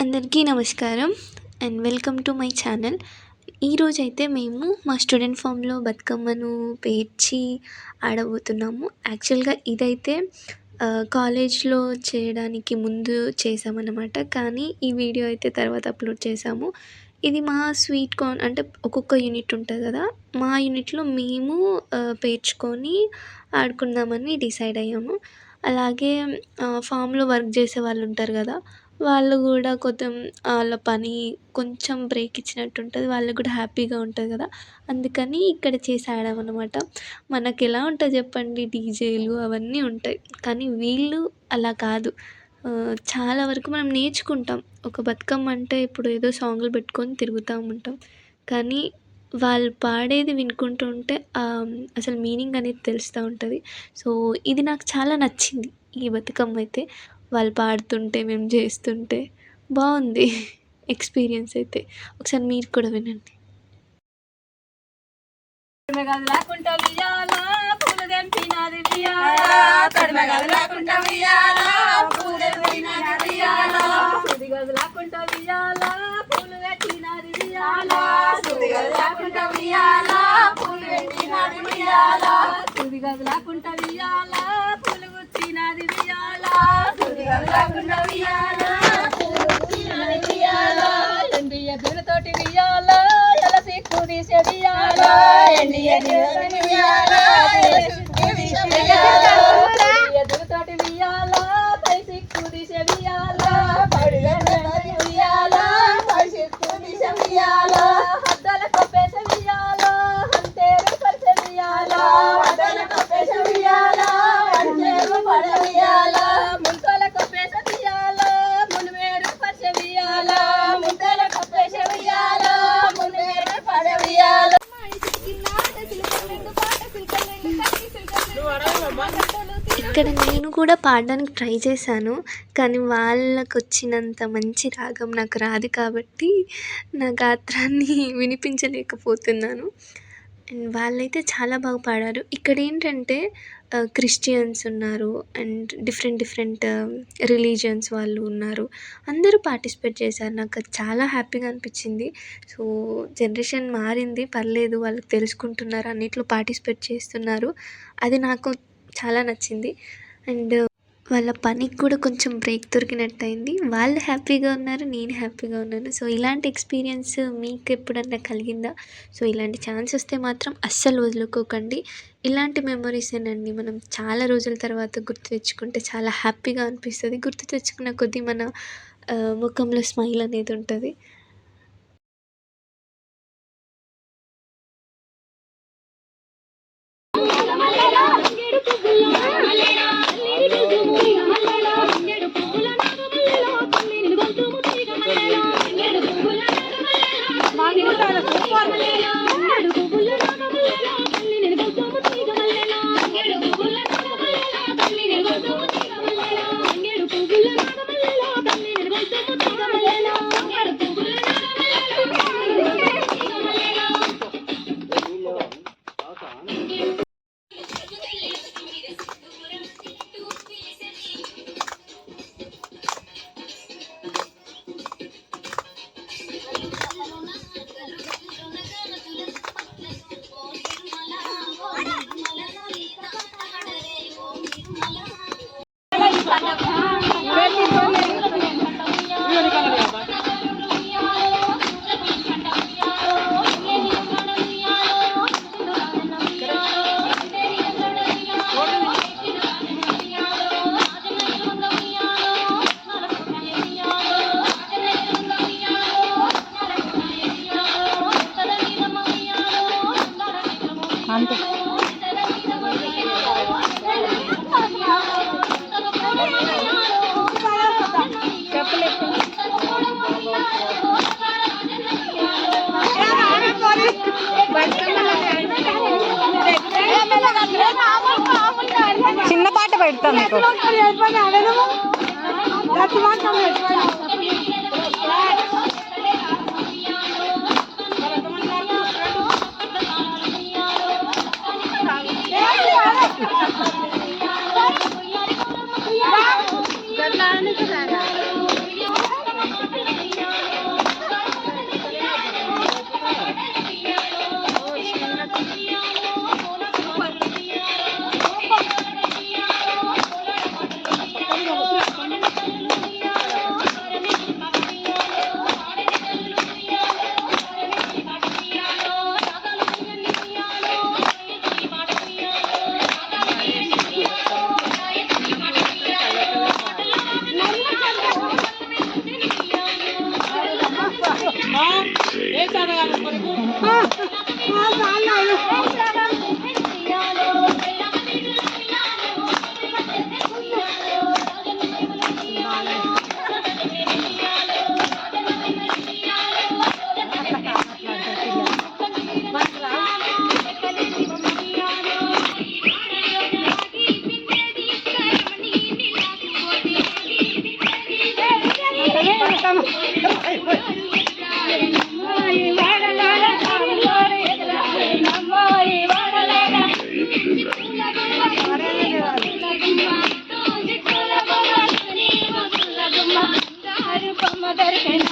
అందరికీ నమస్కారం and welcome to my channel. ఈరోజైతే మేము మా స్టూడెంట్ ఫామ్లో బతుకమ్మను పేర్చి ఆడబోతున్నాము. యాక్చువల్గా ఇదైతే కాలేజ్లో చేయడానికి ముందు చేసామన్నమాట. కానీ ఈ వీడియో అయితే తర్వాత అప్లోడ్ చేసాము. ఇది మా స్వీట్ కార్న్ అంటే ఒక్కొక్క యూనిట్ ఉంటుంది కదా, మా యూనిట్లో మేము పేర్చుకొని ఆడుకుందామని డిసైడ్ అయ్యాము. అలాగే ఫామ్లో వర్క్ చేసే వాళ్ళు ఉంటారు కదా, వాళ్ళు కూడా కొంచెం వాళ్ళ పని కొంచెం బ్రేక్ ఇచ్చినట్టు ఉంటుంది, వాళ్ళకి కూడా హ్యాపీగా ఉంటుంది కదా, అందుకని ఇక్కడ చేసి ఆడామన్నమాట. మనకి ఎలా ఉంటుంది చెప్పండి, డీజేలు అవన్నీ ఉంటాయి, కానీ వీళ్ళు అలా కాదు. చాలా వరకు మనం నేర్చుకుంటాం. ఒక బతుకమ్మ అంటే ఇప్పుడు ఏదో సాంగ్లు పెట్టుకొని తిరుగుతూ ఉంటాం, కానీ వాళ్ళు పాడేది వినుకుంటూ ఉంటే అసలు మీనింగ్ అనేది తెలుస్తూ ఉంటుంది. సో ఇది నాకు చాలా నచ్చింది. ఈ బతుకమ్మ అయితే వాళ్ళు పాడుతుంటే మేము చేస్తుంటే బాగుంది ఎక్స్పీరియన్స్ అయితే. ఒకసారి మీరు కూడా వినండి. తోటి వియాలా ఎలసి కుదిసే వియాలా తోటి వియాలా పైసి కుదిసే వియాలా హద్దల కొప్పేసే వియాలా అంతేరు పరిసే వియాలా ముంతల కొప్పేసే వియాలా మున్వేరు పరిసే వియాలా ఇక్కడ నేను కూడా పాడడానికి ట్రై చేశాను, కానీ వాళ్ళకు వచ్చినంత మంచి రాగం నాకు రాదు కాబట్టి నా గాత్రాన్ని వినిపించలేకపోతున్నాను. అండ్ వాళ్ళైతే చాలా బాగా పాడారు. ఇక్కడ ఏంటంటే క్రిస్టియన్స్ ఉన్నారు అండ్ డిఫరెంట్ రిలీజియన్స్ వాళ్ళు ఉన్నారు, అందరూ పార్టిసిపేట్ చేశారు. నాకు అది చాలా హ్యాపీగా అనిపించింది. సో జనరేషన్ మారింది, పర్లేదు, వాళ్ళకి తెలుసుకుంటున్నారు, అన్నిట్లో పార్టిసిపేట్ చేస్తున్నారు, అది నాకు చాలా నచ్చింది. అండ్ వాళ్ళ పనికి కూడా కొంచెం బ్రేక్ దొరికినట్టు అయింది. వాళ్ళు హ్యాపీగా ఉన్నారు, నేను హ్యాపీగా ఉన్నాను. సో ఇలాంటి ఎక్స్పీరియన్స్ మీకు ఎప్పుడన్నా కలిగిందా? సో ఇలాంటి ఛాన్స్ వస్తే మాత్రం అస్సలు వదులుకోకండి. ఇలాంటి మెమొరీసేనండి మనం చాలా రోజుల తర్వాత గుర్తు తెచ్చుకుంటే చాలా హ్యాపీగా అనిపిస్తుంది. గుర్తు తెచ్చుకున్న కొద్దీ మన ముఖంలో స్మైల్ అనేది ఉంటుంది. అంతే చిన్న పాట పెడతాను మీకు. Ganda ni sana. దొరికిన